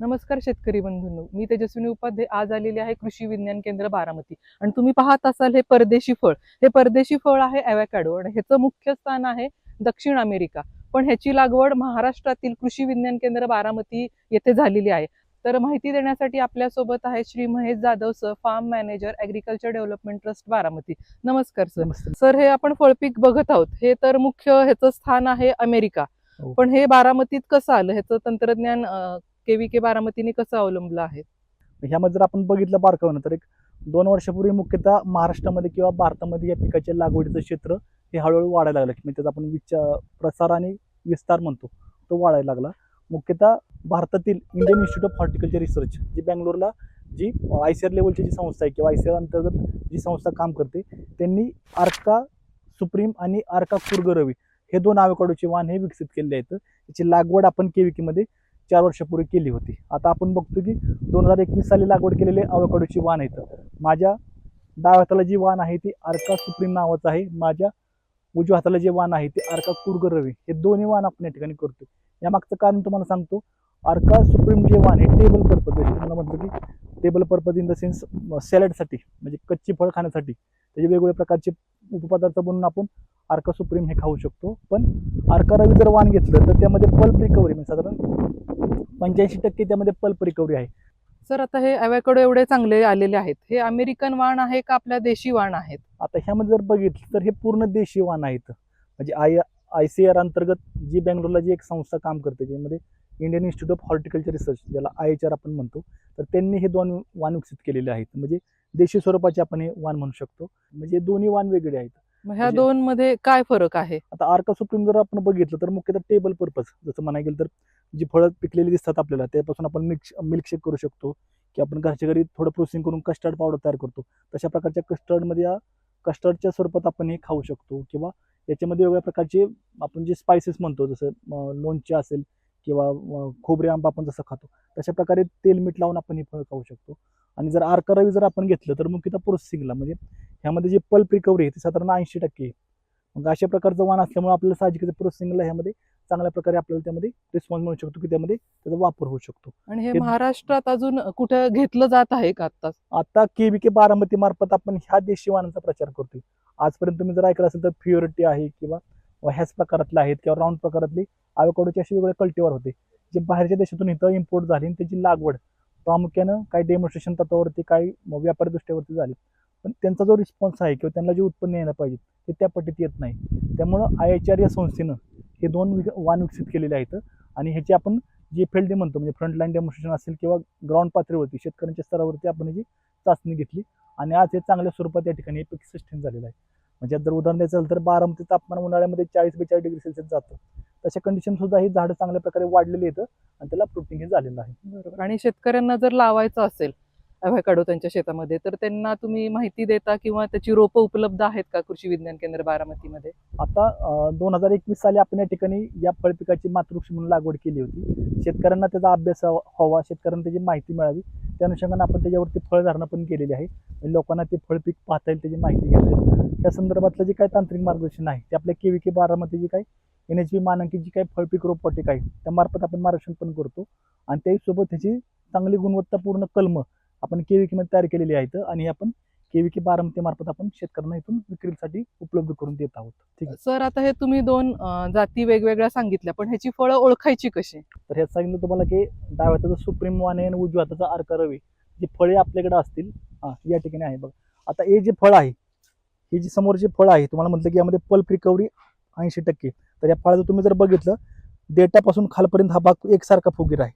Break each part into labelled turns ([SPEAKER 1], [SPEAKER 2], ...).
[SPEAKER 1] नमस्कार शेतकरी बंधूंनो, मी तेजस्विनी उपाध्ये आज आलेली आहे कृषी विज्ञान केंद्र बारामती. आणि तुम्ही पाहत असाल हे परदेशी फळ. हे परदेशी फळ आहे ॲवोकॅडो आणि ह्याचं मुख्य स्थान आहे दक्षिण अमेरिका. पण ह्याची लागवड महाराष्ट्रातील कृषी विज्ञान केंद्र बारामती येथे झालेली आहे. तर माहिती देण्यासाठी आपल्यासोबत आहे Shri Mahesh Jadhav sir, farm manager, agriculture development trust Baramati. नमस्कार सर.
[SPEAKER 2] नमस्ते.
[SPEAKER 1] सर, हे आपण फळपीक बघत आहोत. हे तर मुख्य ह्याचं स्थान आहे अमेरिका.
[SPEAKER 2] हो.
[SPEAKER 1] पण हे बारामतीत कसं आलं? ह्याचं तंत्रज्ञान केव्हीके बारामतीने कसं अवलंबलं आहे?
[SPEAKER 2] ह्यामध्ये जर आपण बघितलं बारकाईनं तर एक 2 वर्षापूर्वी मुख्यतः महाराष्ट्रामध्ये किंवा भारतामध्ये या पिकाच्या लागवडीचं क्षेत्र हे हळूहळू वाढायला लागलं. म्हणजे त्याचा आपण प्रसार आणि विस्तार म्हणतो, तो वाढायला लागला. मुख्यतः भारतातील Indian institute of horticulture research जी बँगलोरला जी ICAR लेवलची जी संस्था आहे किंवा ICAR अंतर्गत जी संस्था काम करते, त्यांनी आर्का सुप्रीम आणि आर्का कुर्गरवी हे 2 ॲवोकॅडोचे वाण हे विकसित केले आहेत. त्याची लागवड आपण KVK मध्ये 4 वर्षापूर्वी केली होती. आता आपण बघतो की 2021 साली लागवड केलेले ॲवोकॅडोची वाण आहेत. माझ्या डाव्या हाताला जी वाण आहे ती आर्का सुप्रीम नावाचं आहे. माझ्या उजव्या हाताला जे वाण आहे ते आर्का कुर्गरवी. हे दोन्ही वाण आपण या ठिकाणी करतो. या मागचं कारण तुम्हाला सांगतो. आर्का सुप्रीम जे वाण आहे टेबल पर्पज आहे. तुम्हाला म्हटलं की table purpose in the sense सॅलडसाठी, म्हणजे कच्ची फळ खाण्यासाठी त्याचे वेगवेगळ्या प्रकारचे उपपदार्थ बनवून आपण आर्का सुप्रीम हे खाऊ शकतो. पण आर्का रवी जर वाण घेतलं तर त्यामध्ये पल्प रिकव्हरी म्हणजे साधारण 85% त्यामध्ये पल्प रिकव्हरी आहे.
[SPEAKER 1] सर, आता हे ॲवोकॅडो एवढे चांगले आलेले आहेत, हे अमेरिकन वाण आहे का आपल्या देशी वाण आहेत?
[SPEAKER 2] आता ह्यामध्ये जर बघितलं तर हे पूर्ण देशी वाण आहेत. म्हणजे ICAR अंतर्गत जी बँगलोरला जी एक संस्था काम करते, ज्यामध्ये Indian institute of horticulture research ज्याला IHR आपण म्हणतो, तर त्यांनी हे 2 वाण विकसित केलेले आहेत. म्हणजे देशी स्वरूपाचे आपण हे वाण म्हणू शकतो. म्हणजे दोन्ही वाण वेगळे आहेत.
[SPEAKER 1] मग ह्या दोन मध्ये काय फरक आहे?
[SPEAKER 2] आता आर्का सुप्रीम जर आपण बघितलं तर मुख्यतः टेबल पर्पज, जसं म्हणायला गेलं तर जी फळं पिकलेली दिसतात आपल्याला त्यापासून आपण मिल्कशेक करू शकतो, की आपण घरच्या घरी थोडं प्रोसेसिंग करून कस्टर्ड पावडर तयार करतो. तशा प्रकारच्या कस्टर्डमध्ये या कस्टर्डच्या स्वरूपात आपण हे खाऊ शकतो. किंवा याच्यामध्ये वेगवेगळ्या प्रकारचे आपण जे स्पायसेस म्हणतो, जसं लोणचे असेल किंवा खोबरे आंबा आपण जसं खातो तशा प्रकारे तेल मीठ लावून आपण हे फळ खाऊ शकतो. आणि जर आर्का रवी जर आपण घेतलं तर मुख्यतः प्रोसेसिंगला, म्हणजे ह्यामध्ये जे पल्प रिकव्हरी आहे ती साधारण 80% आहे. मग अशा प्रकारचं वाण असल्यामुळे आपल्याला साहजिकच प्रोसेसिंगला ह्यामध्ये चांगल्या प्रकारे आपल्याला त्यामध्ये रिस्पॉन्स मिळू शकतो, की त्यामध्ये त्याचा वापर होऊ शकतो.
[SPEAKER 1] आणि हे महाराष्ट्रात अजून कुठं घेतलं जात आहे का आता?
[SPEAKER 2] आता KVK बारामती मार्फत आपण ह्या देशी वाणांचा प्रचार करतोय. आजपर्यंत तुम्ही जर ऐकलं असेल तर प्युरिटी आहे किंवा ह्याच प्रकारातले आहेत किंवा राऊंड प्रकारातली ॲवोकॅडोचे असे वेगवेगळे कल्टिव्हर होते, जे बाहेरच्या देशातून इथं इम्पोर्ट झाले आणि त्याची लागवड प्रामुख्यानं काही डेमॉन्स्ट्रेशन तत्वावरती, काही व्यापारी दृष्ट्यावरती झाली. पण त्यांचा जो रिस्पॉन्स आहे किंवा त्यांना जे उत्पन्न यायला पाहिजे ते त्या पद्धतीत येत नाही. त्यामुळं IHR या संस्थेनं हे 2 वाण विकसित केलेले आहेत. आणि ह्याची आपण जी FLD म्हणतो, म्हणजे फ्रंटलाईन डेमॉन्स्ट्रेशन असेल किंवा ग्राउंड पातळीवरती शेतकऱ्यांच्या स्तरावरती आपण याची चाचणी घेतली आणि आज हे चांगल्या स्वरूपात या ठिकाणी पीक सस्टेन झालेलं आहे. म्हणजे जर उदाहरण द्यायचं झालं तर बारामती तापमान उन्हाळ्यामध्ये 40-42 डिग्री सेल्सिअस जातं. तशा कंडिशन सुद्धा ही झाडं चांगल्या प्रकारे वाढलेली आहेत आणि त्याला फ्रुटिंग हे झालेलं आहे.
[SPEAKER 1] बरोबर. आणि शेतकऱ्यांना जर लावायचं असेल ॲवोकॅडो त्यांच्या शेतामध्ये, तर त्यांना तुम्ही माहिती देता किंवा त्याची रोपं उपलब्ध आहेत का कृषी विज्ञान केंद्र बारामतीमध्ये?
[SPEAKER 2] आता 2021 साली आपण या ठिकाणी या फळ पिकाची मातृवृक्ष म्हणून लागवड केली होती. शेतकऱ्यांना त्याचा अभ्यास व्हावा, शेतकऱ्यांना त्याची माहिती मिळावी, त्या अनुषंगाने आपण त्याच्यावरती फळधारणा पण केलेली आहे. लोकांना ते फळ पीक पाहता येईल, त्याची माहिती घेता येईल. त्या संदर्भातलं जे काही तांत्रिक मार्गदर्शन आहे ते आपल्या KVK बारामती जी काही NHB मानांकित जी काही फळपीक रोपवाटिका आहे त्या मार्फत आपण मार्गदर्शन पण करतो. आणि त्यासोबत त्याची चांगली गुणवत्तापूर्ण कलमं आपण KVK मध्ये तयार केलेली आहेत आणि आपण KVK बारामती मार्फत आपण शेतकऱ्यांना इथून विक्रीसाठी उपलब्ध करून देत आहोत. ठीक आहे
[SPEAKER 1] सर, आता हे तुम्ही 2 जाती वेगवेगळ्या सांगितल्या, पण ह्याची फळं ओळखायची कशी?
[SPEAKER 2] तर ह्यात सांगितलं तुम्हाला की डाव्या हाताचा सुप्रीम वाण आहे आणि उजव्या हाताचा आर्का रवी. जी फळे आपल्याकडे असतील या ठिकाणी आहे बघा. आता हे जे फळ आहे, ही जी समोरचे फळ आहे, तुम्हाला म्हटलं की यामध्ये पल्प रिकव्हरी 80%. तर या फळाचं तुम्ही जर बघितलं देठापासून खालपर्यंत हा भाग एकसारखा फुगीर आहे,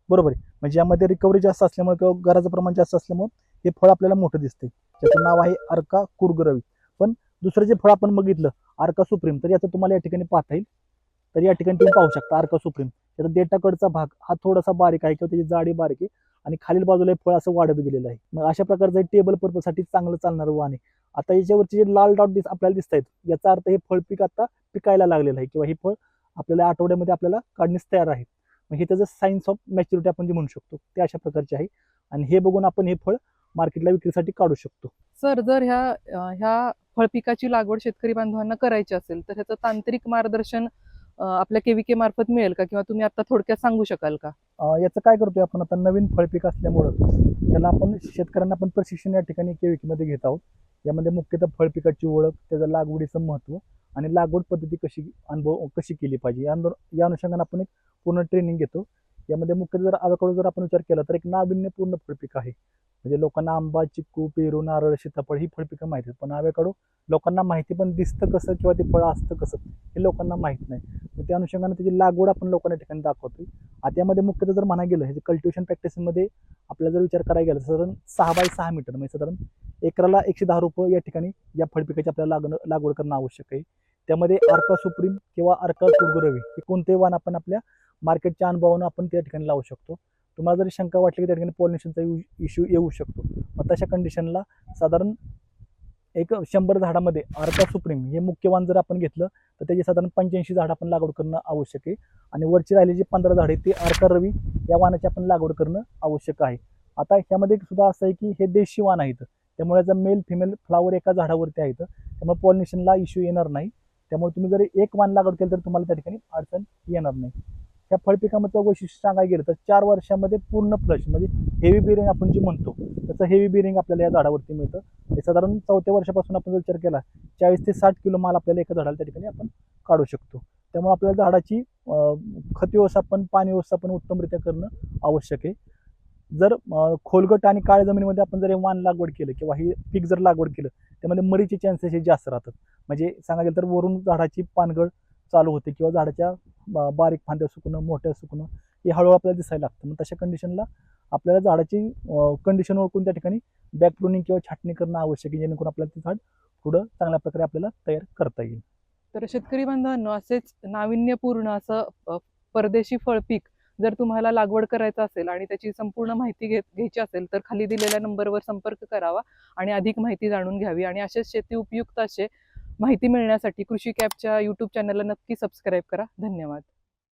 [SPEAKER 2] बरोबर आहे. म्हणजे यामध्ये रिकव्हरी जास्त असल्यामुळे किंवा गराचं प्रमाण जास्त असल्यामुळे हे फळ आपल्याला मोठं दिसते. त्याचं नाव आहे आर्का कुर्गरवी. पण दुसरं जे फळ आपण बघितलं आर्का सुप्रीम, तर याचं तुम्हाला या ठिकाणी पाहता येईल. तर या ठिकाणी तुम्ही पाहू शकता आर्का सुप्रीम, त्याचा देठाकडचा भाग हा थोडासा बारीक आहे किंवा त्याची जाडी बारीक आहे आणि खालील बाजूला हे फळ असं वाढत गेलेलं आहे. मग अशा प्रकारचं टेबल पर्पजसाठी चांगलं चालणारं वाण आहे. आता याच्यावरचे जे लाल डॉट आपल्याला दिसत आहेत, याचा अर्थ हे फळ पीक आता पिकायला लागलेलं आहे किंवा हे फळ आपल्याला आठवड्यामध्ये आपल्याला काढण्यास तयार आहे. मग हे त्याचं सायन्स ऑफ मॅच्युरिटी आपण जे म्हणू शकतो ते अशा प्रकारचे आहे. आणि हे बघून आपण हे फळ मार्केटला विक्रीसाठी काढू शकतो.
[SPEAKER 1] सर, जर ह्या फळपिकाची लागवड शेतकरी बांधवांना करायची असेल तर ह्याचं तांत्रिक मार्गदर्शन आपल्या केव्हीके मार्फत मिळेल का, किंवा तुम्ही आता थोडक्यात सांगू शकाल का?
[SPEAKER 2] याचं काय करतोय आपण आता नवीन फळपीक असल्यामुळं त्याला आपण शेतकऱ्यांना आपण प्रशिक्षण या ठिकाणी KVK मध्ये घेत आहोत. यामध्ये मुख्यतः फळपिकाची ओळख, त्याचं लागवडीचं महत्त्व आणि लागवड पद्धती कशी केली पाहिजे या अनुषंगाने आपण एक पूर्ण ट्रेनिंग घेतो. यामध्ये मुख्यतः जर आवकाडो जर आपण विचार केला तर एक नाविन्यपूर्ण फळपीक आहे. म्हणजे लोकांना आंबा, चिक्कू, पेरू, नारळ, सीताफळ ही फळपिकं माहिती आहेत, पण आवकाडो लोकांना माहिती पण दिसतं कसं किंवा ते फळ असतं कसं हे लोकांना माहीत नाही. तर त्या अनुषंगाने त्याची लागवड आपण लोकांना ठिकाणी दाखवतोय. आता यामध्ये मुख्यतः जर म्हणा गेलं, हे कल्टिवेशन प्रॅक्टिसमध्ये आपल्याला जर विचार करायला गेला साधारण 6 बाय 6 मीटर म्हणजे साधारण एकराला 110 रुपये या ठिकाणी या फळपिकाची आपल्याला लागवड करणं आवश्यक आहे. त्यामध्ये अर्का सुप्रीम किंवा अर्का रवी हे कोणतेही वाण आपण आपल्या मार्केटच्या अनुभवानं आपण त्या ठिकाणी लावू शकतो. तुम्हाला जरी शंका वाटली की त्या ठिकाणी पॉलिनेशनचा इश्यू येऊ शकतो, मग तशा कंडिशनला साधारण एक 100 झाडामध्ये अर्का सुप्रीम हे मुख्य वाण जर आपण घेतलं तर त्याची साधारण 85 झाड आपण लागवड करणं आवश्यक आहे. आणि वरची राहिलेली जी 15 झाडे ती अर्का रवी या वाणाची आपण लागवड करणं आवश्यक आहे. आता ह्यामध्ये सुद्धा असं आहे की हे देशी वाण आहेत, त्यामुळे याचा मेल फिमेल फ्लावर एका झाडावरती आहेत, त्यामुळे पॉलिनेशनला इश्यू येणार नाही. त्यामुळे तुम्ही जर एक वाण लागवड केलं तर तुम्हाला त्या ठिकाणी अडचण येणार नाही. त्या फळपिकामधलं वैशिष्ट्य सांगायला गेलं तर 4 वर्षामध्ये पूर्ण फ्लश म्हणजे हेवी बिअरिंग आपण जे म्हणतो त्याचं हेवी बिअरिंग आपल्याला या झाडावरती मिळतं. हे साधारण 4थ्या वर्षापासून आपण जर विचार केला 40 ते 60 किलो माल आपल्याला एका झाडाला त्या ठिकाणी आपण काढू शकतो. त्यामुळे आपल्याला झाडाची खत व्यवस्थापन, पाणी व्यवस्थापन उत्तमरित्या करणं आवश्यक आहे. जर खोलगट आणि काळ्या जमिनीमध्ये आपण जर हे वाण लागवड केलं किंवा ही पीक जर लागवड केलं त्यामध्ये मरीचे चान्सेस हे जास्त राहतात. म्हणजे सांगायला गेलं तर वरून झाडाची पानगळ चालू होते किंवा झाडाच्या बारीक फांद्या सुकणं, मोठ्या सुकणं हे हळूहळू आपल्याला दिसायला लागतं. मग तशा कंडिशनला आपल्याला झाडाची कंडिशन ओळखून त्या ठिकाणी बॅक प्रूनिंग किंवा छाटणी करणं आवश्यक आहे, जेणेकरून आपल्याला ते झाड पुढं चांगल्या प्रकारे आपल्याला तयार करता येईल.
[SPEAKER 1] तर शेतकरी बांधवांनो, असेच नाविन्यपूर्ण असं परदेशी फळपीक जर तुम्हाला लागवड करायचं असेल आणि त्याची संपूर्ण माहिती घ्यायची असेल तर खाली दिलेल्या नंबरवर संपर्क करावा आणि अधिक माहिती जाणून घ्यावी. आणि असेच शेती उपयुक्त असे माहिती मिळण्यासाठी कृषी कॅपच्या YouTube चॅनलला नक्की सबस्क्राईब करा. धन्यवाद.